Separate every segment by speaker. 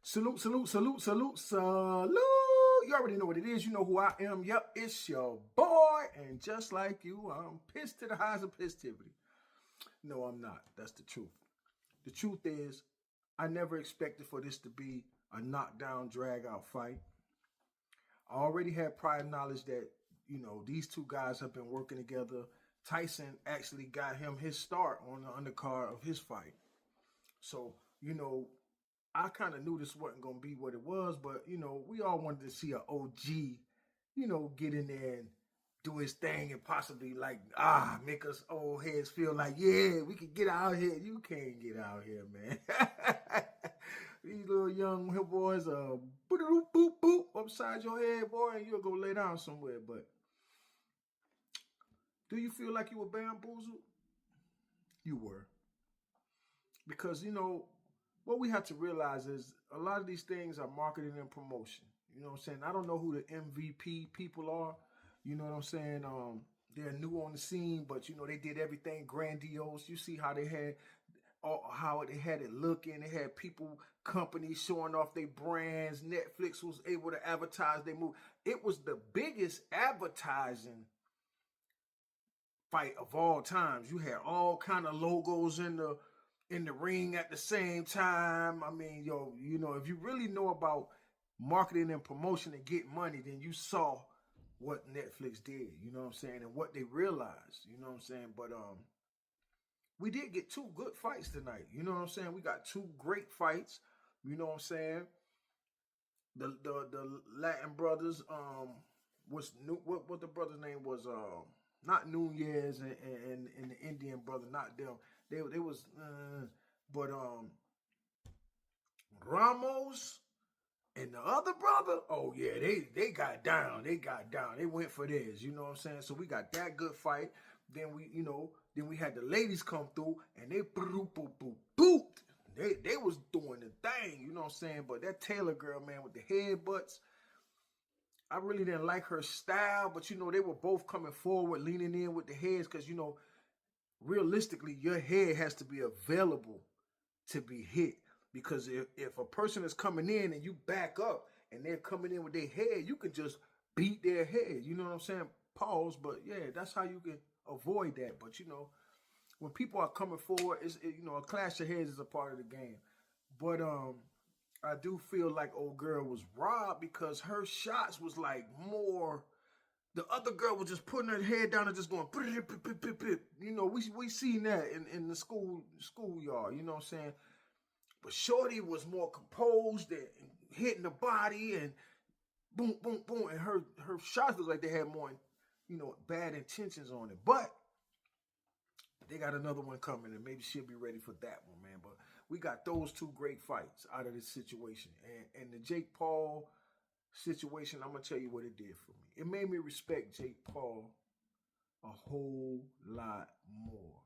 Speaker 1: Salute, salute, salute, salute, salute. You already know what it is. You know who I am. Yep, it's your boy. And just like you, I'm pissed to the highs of festivity. No, I'm not. That's the truth. The truth is, I never expected for this to be a knockdown, drag out fight. I already had prior knowledge that, these two guys have been working together. Tyson actually got him his start on the undercard of his fight. So, I kind of knew this wasn't going to be what it was, but we all wanted to see an OG, get in there and do his thing and possibly make us old heads feel like, yeah, we can get out here. You can't get out here, man. These little young boys, boop boop boop upside your head, boy, and you'll go lay down somewhere. But do you feel like you were bamboozled? You were. Because, what we have to realize is a lot of these things are marketing and promotion. You know what I'm saying? I don't know who the MVP people are. You know what I'm saying? They're new on the scene, but they did everything grandiose. You see how they had it looking. They had people, companies showing off their brands. Netflix was able to advertise their movie. It was the biggest advertising fight of all times. You had all kind of logos in the ring at the same time. I mean, if you really know about marketing and promotion and getting money, then you saw what Netflix did, you know what I'm saying, and what they realized, you know what I'm saying. But we did get two good fights tonight, you know what I'm saying. We got two great fights, you know what I'm saying. The Latin brothers, what the brother's name was, not Nunez and the Indian brother, not them. They was, but Ramos and the other brother, oh yeah, they got down. They got down. They went for theirs. You know what I'm saying? So we got that good fight. Then we had the ladies come through and they boop. They was doing the thing. You know what I'm saying? But that Taylor girl, man, with the headbutts, I really didn't like her style. But they were both coming forward, leaning in with the heads, because realistically, your head has to be available to be hit. Because if a person is coming in and you back up and they're coming in with their head, you can just beat their head. You know what I'm saying? Pause. But yeah, that's how you can avoid that. But when people are coming forward, a clash of heads is a part of the game. But I do feel like old girl was robbed because her shots was like more. The other girl was just putting her head down and just going, we seen that in the schoolyard, you know what I'm saying? But Shorty was more composed and hitting the body and boom, boom, boom. And her shots looked like they had more, bad intentions on it. But they got another one coming, and maybe she'll be ready for that one, man. But we got those two great fights out of this situation. And the Jake Paul situation, I'm going to tell you what it did for me. It made me respect Jake Paul a whole lot more.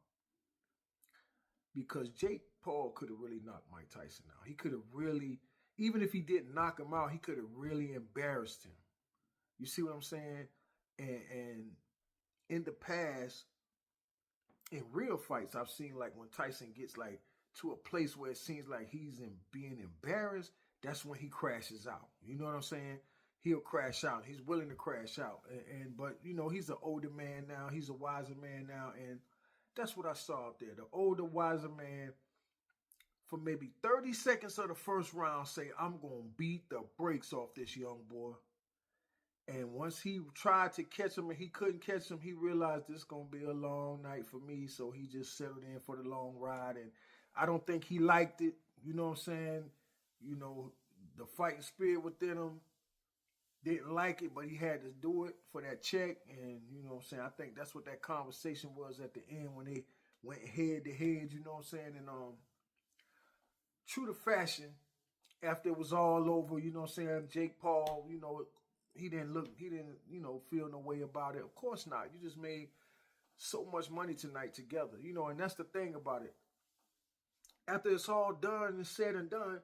Speaker 1: Because Jake Paul could have really knocked Mike Tyson out. He could have really, even if he didn't knock him out, he could have really embarrassed him. You see what I'm saying? And in the past, in real fights, I've seen like when Tyson gets like to a place where it seems like he's being embarrassed, that's when he crashes out. You know what I'm saying? He'll crash out. He's willing to crash out. But he's an older man now. He's a wiser man now. And that's what I saw up there. The older, wiser man, for maybe 30 seconds of the first round, say, I'm going to beat the brakes off this young boy. And once he tried to catch him and he couldn't catch him, he realized this is going to be a long night for me. So he just settled in for the long ride. And I don't think he liked it. You know what I'm saying? The fighting spirit within him didn't like it, but he had to do it for that check. And, you know what I'm saying? I think that's what that conversation was at the end when they went head to head, you know what I'm saying? And true to fashion, after it was all over, you know what I'm saying, Jake Paul, he didn't feel no way about it. Of course not. You just made so much money tonight together, and that's the thing about it. After it's all done and said and done,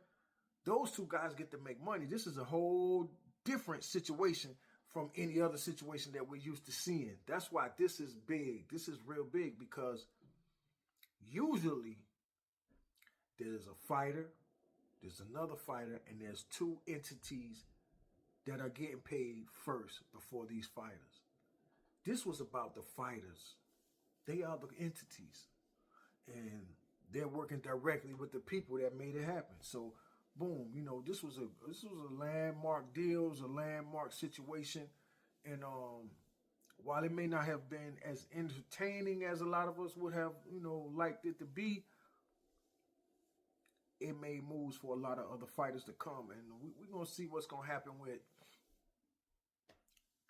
Speaker 1: those two guys get to make money. This is a whole different situation from any other situation that we're used to seeing. That's why this is big. This is real big, because usually there's a fighter there's another fighter, and there's two entities that are getting paid first before these fighters. This was about the fighters. They are the entities. And they're working directly with the people that made it happen. So, boom, this was a landmark deal, it was a landmark situation. And while it may not have been as entertaining as a lot of us would have, liked it to be, it made moves for a lot of other fighters to come. And we're going to see what's going to happen with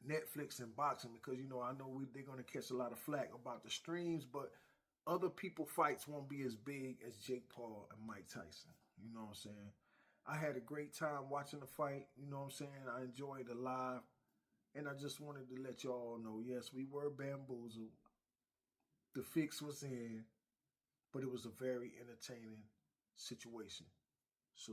Speaker 1: Netflix and boxing, because, I know they're going to catch a lot of flack about the streams, but other people fights won't be as big as Jake Paul and Mike Tyson. You know what I'm saying? I had a great time watching the fight. You know what I'm saying? I enjoyed it live. And I just wanted to let y'all know, yes, we were bamboozled. The fix was in, but it was a very entertaining situation. So